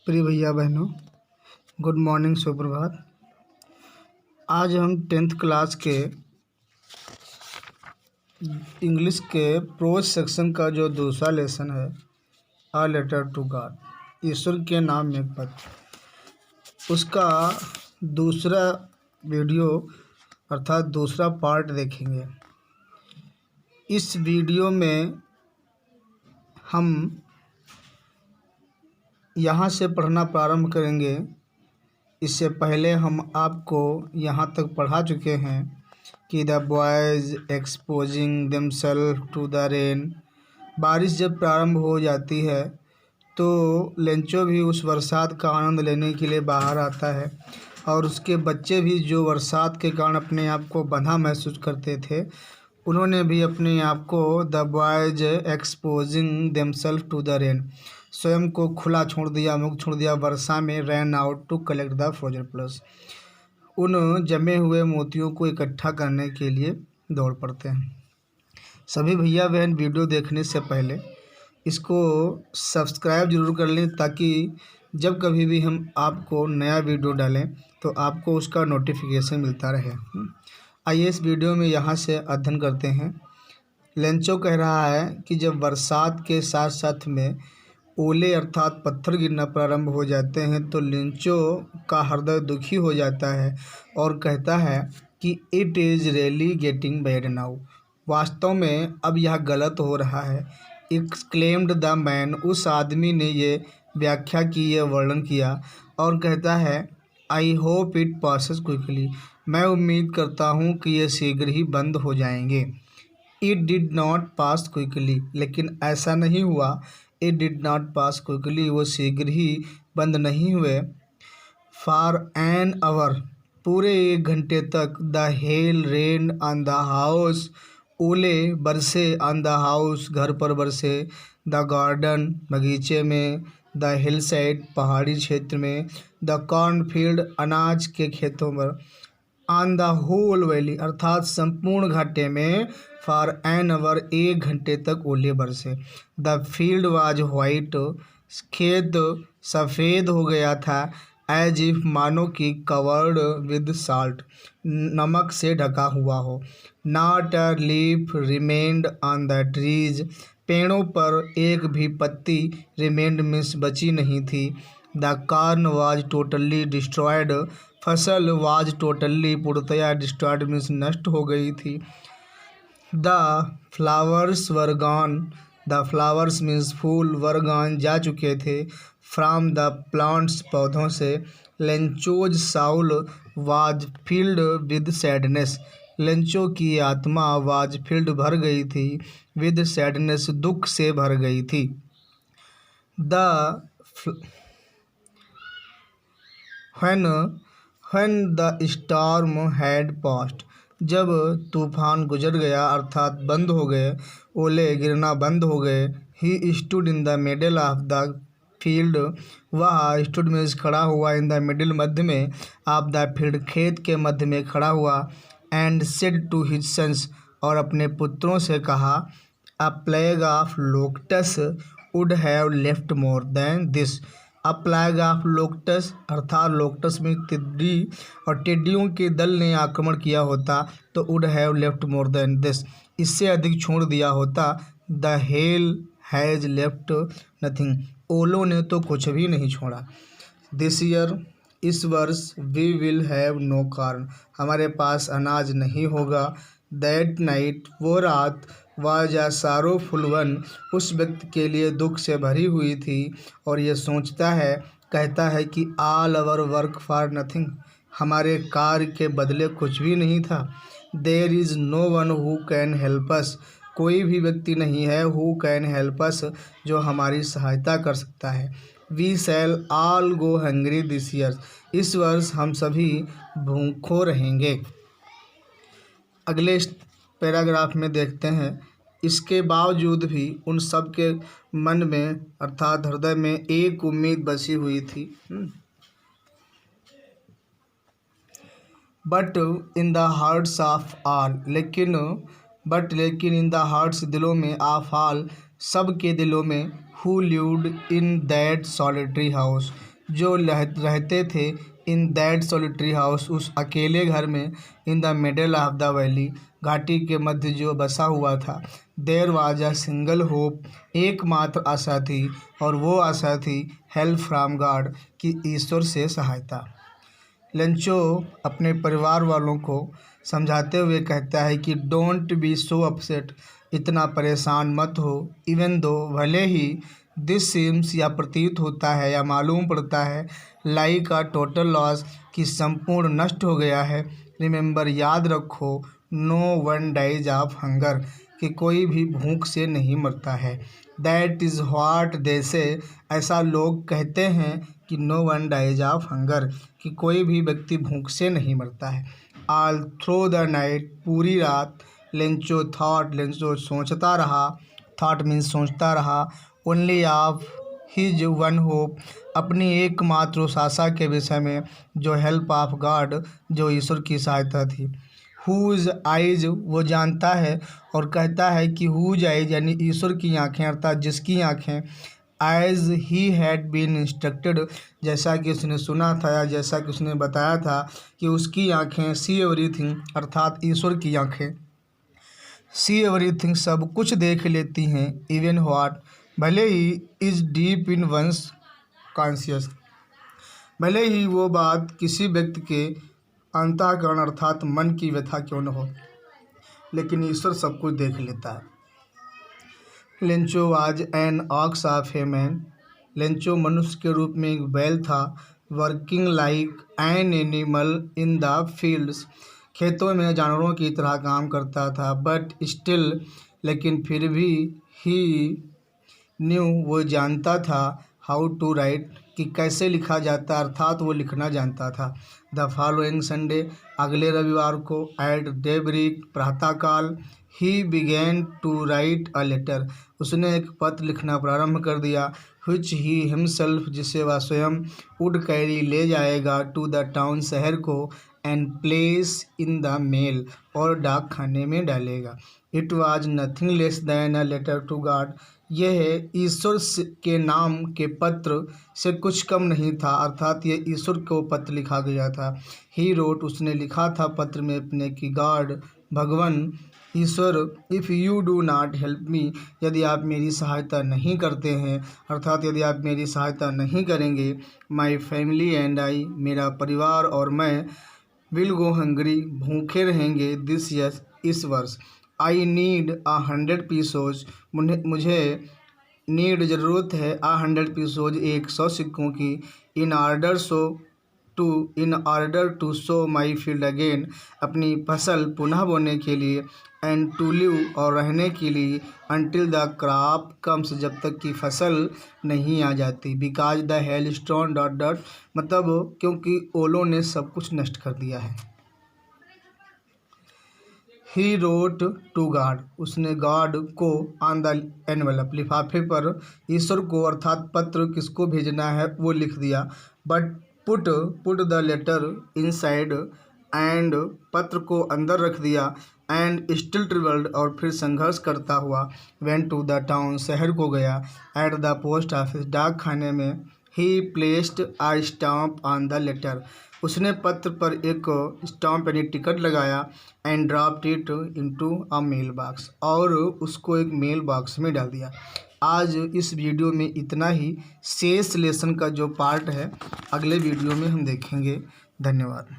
प्रिय भैया बहनों, गुड मॉर्निंग, सुप्रभात। आज हम 10th क्लास के इंग्लिश के प्रोज सेक्शन का जो दूसरा लेसन है, अ लेटर टू गॉड, ईश्वर के नाम में एक पत्र, उसका दूसरा वीडियो अर्थात दूसरा पार्ट देखेंगे। इस वीडियो में हम यहाँ से पढ़ना प्रारंभ करेंगे। इससे पहले हम आपको यहाँ तक पढ़ा चुके हैं कि the boys exposing themselves to the rain. बारिश जब प्रारंभ हो जाती है तो लेंचो भी उस बरसात का आनंद लेने के लिए बाहर आता है, और उसके बच्चे भी जो बरसात के कारण अपने आप को बंधा महसूस करते थे, उन्होंने भी अपने आप को the boys exposing themselves to the rain, स्वयं को खुला छोड़ दिया, मुक्त छोड़ दिया वर्षा में। Ran out to collect the frozen pearls, उन जमे हुए मोतियों को इकट्ठा करने के लिए दौड़ पड़ते हैं। सभी भैया बहन वीडियो देखने से पहले इसको सब्सक्राइब जरूर कर लें, ताकि जब कभी भी हम आपको नया वीडियो डालें तो आपको उसका नोटिफिकेशन मिलता रहे। आइए इस वीडियो में यहाँ से अध्ययन करते हैं। लेंचो कह रहा है कि जब बरसात के साथ साथ में ओले अर्थात पत्थर गिरना प्रारंभ हो जाते हैं तो लेंचो का हृदय दुखी हो जाता है और कहता है कि it is really getting bad now, वास्तव में अब यह गलत हो रहा है। एक्सक्लेम्ड द मैन, उस आदमी ने ये व्याख्या की, ये वर्णन किया और कहता है I hope it passes quickly, मैं उम्मीद करता हूँ कि ये शीघ्र ही बंद हो जाएंगे। It did not pass quickly, लेकिन ऐसा नहीं हुआ। It did not pass quickly, वो शीघ्र ही बंद नहीं हुए। फॉर एन आवर, पूरे 1 घंटे तक। The hell rain on the house, ओले बरसे, ऑन द हाउस, घर पर बरसे। द गार्डन, बगीचे में। द हिल साइड, पहाड़ी क्षेत्र में। द कॉर्नफील्ड, अनाज के खेतों पर। ऑन द होल वैली, अर्थात संपूर्ण घाटे में। फॉर एन आवर, 1 घंटे तक ओले बरसे। द फील्ड वाज वाइट, खेत सफ़ेद हो गया था। एज इफ, मानो कि कवर्ड विद साल्ट, नमक से ढका हुआ हो। Not a leaf remained on the trees, पेड़ों पर एक भी पत्ती रिमेन्ड मीन्स बची नहीं थी। The corn was totally destroyed, फसल वाज टोटली पूर्णतया डिस्ट्रॉयड मीन्स नष्ट हो गई थी। The flowers were gone, the flowers means फूल, वर गॉन जा चुके थे। फ्राम द प्लांट्स, पौधों से। Lencho's soul was filled with sadness, Lencho की आत्मा वाज फिल्ड भर गई थी, विद सैडनेस दुख से भर गई थी। The when the storm had passed, जब तूफान गुजर गया अर्थात बंद हो गए, ओले गिरना बंद हो गए। He stood in the middle of the field, वह स्टूड मीन्स खड़ा हुआ, इन द मिडिल मध्य में, ऑफ द फील्ड खेत के मध्य में खड़ा हुआ। And said to his sons, और अपने पुत्रों से कहा, a plague of locusts would have left more than this. A plague of locusts, अर्थात लोकटस में तितली और टिड्डियों के दल ने आक्रमण किया होता तो would have left more than this, इससे अधिक छोड़ दिया होता। The hell has left nothing, ओलों ने तो कुछ भी नहीं छोड़ा। दिस ईयर, इस वर्ष। We will have no corn, हमारे पास अनाज नहीं होगा। दैट नाइट, वो रात। वाज अ सारोफुल वन, उस व्यक्ति के लिए दुख से भरी हुई थी और ये सोचता है, कहता है कि all our work for nothing, हमारे कार्य के बदले कुछ भी नहीं था। There is no one who can help us, कोई भी व्यक्ति नहीं है, हु कैन हेल्प अस, जो हमारी सहायता कर सकता है। We shall all go hungry this year, इस वर्ष हम सभी भूखों रहेंगे। अगले पैराग्राफ में देखते हैं, इसके बावजूद भी उन सब के मन में अर्थात हृदय में एक उम्मीद बसी हुई थी। But in the hearts of all, लेकिन इन द हार्ट्स, दिलों में, ऑफ ऑल, सब के दिलों में, who lived in that solitary house, जो रहते थे इन दैट सॉलिटरी हाउस, उस अकेले घर में, in the middle of the valley, घाटी के मध्य जो बसा हुआ था। There was a single hope, एकमात्र आशा थी, और वो आशा थी हेल्प फ्रॉम गॉड, कि ईश्वर से सहायता। लेंचो अपने परिवार वालों को समझाते हुए कहता है कि डोंट बी सो अपसेट, इतना परेशान मत हो। इवन दो, भले ही, दिस सीम्स, या प्रतीत होता है या मालूम पड़ता है, लाइक अ टोटल लॉस, कि संपूर्ण नष्ट हो गया है। रिमेंबर, याद रखो, no one dies of hunger, कि कोई भी भूख से नहीं मरता है। दैट इज़ व्हाट दे से, ऐसा लोग कहते हैं कि no one dies of hunger, कि कोई भी व्यक्ति भूख से नहीं मरता है। ऑल थ्रू द नाइट, पूरी रात, लेंचो थॉट, लेंचो सोचता रहा, थॉट मीन्स सोचता रहा, only of his one hope, अपनी एकमात्र उस आशा के विषय में, जो हेल्प ऑफ गॉड, जो ईश्वर की सहायता थी। हुज आइज, वो जानता है और कहता है कि हुज आइज यानी ईश्वर की आँखें, अर्थात जिसकी आँखें, as he had been instructed, जैसा कि उसने सुना था या जैसा कि उसने बताया था, कि उसकी आँखें सी एवरीथिंग, अर्थात ईश्वर की आँखें सी एवरीथिंग, सब कुछ देख लेती हैं। इवन व्हाट, भले ही, is deep in one's conscious, भले ही वो बात किसी व्यक्ति के अंतःकरण अर्थात मन की व्यथा क्यों न हो, लेकिन ईश्वर सब कुछ देख लेता है। Lencho was an ox of a man, Lencho मनुष्य के रूप में एक बैल था। Working like an animal in the fields, खेतों में जानवरों की तरह काम करता था। बट स्टिल, लेकिन फिर भी, ही न्यू, वो जानता था, हाउ टू राइट, कि कैसे लिखा जाता, अर्थात वो लिखना जानता था। द फॉलोइंग संडे, अगले रविवार को, एट डेब्रिक, प्रातःकाल, he began to write a letter, उसने एक पत्र लिखना प्रारंभ कर दिया। विच ही हिमसेल्फ, जिसे वह स्वयं वुड कैरी, ले जाएगा, टू द टाउन, शहर को, and place in the mail, और डाक खाने में डालेगा। It was nothing less than a letter to God, यह ईश्वर के नाम के पत्र से कुछ कम नहीं था, अर्थात ये ईश्वर को पत्र लिखा गया था। ही रोट, उसने लिखा था पत्र में अपने, कि गॉड, भगवान, ईश्वर, if you do not help me, यदि आप मेरी सहायता नहीं करते हैं, अर्थात यदि आप मेरी सहायता नहीं करेंगे, माई फैमिली एंड आई, मेरा परिवार और मैं, विल गो हंग्री, भूखे रहेंगे, दिस ईयर, इस वर्ष। आई नीड 100 पीसोज, मुझे नीड, ज़रूरत है, 100 पीसोज, 100 सिक्कों की, in order to sow my field again, अपनी फसल पुनः बोने के लिए, एंड टू लिव, और रहने के लिए, अनटिल द क्रॉप कम्स, जब तक कि फसल नहीं आ जाती। Because the hell stone dot dot, मतलब क्योंकि ओलों ने सब कुछ नष्ट कर दिया है। ही रोट टू गॉड, उसने गॉड को, ऑन द एनवेलप, लिफाफे पर, ईश्वर को, अर्थात पत्र किसको भेजना है वो लिख दिया। But put the letter inside, and, पत्र को अंदर रख दिया, एंड स्टिल ट्रेवल्ड, और फिर संघर्ष करता हुआ, वेंट टू द टाउन, शहर को गया, एट द पोस्ट ऑफिस, डाक खाने में, he placed a stamp on the letter, उसने पत्र पर एक स्टाम्प यानी टिकट लगाया, and dropped it into a mail box, और उसको एक मेल बॉक्स में डाल दिया। आज इस वीडियो में इतना ही, शेष लेसन का जो पार्ट है अगले वीडियो में हम देखेंगे। धन्यवाद।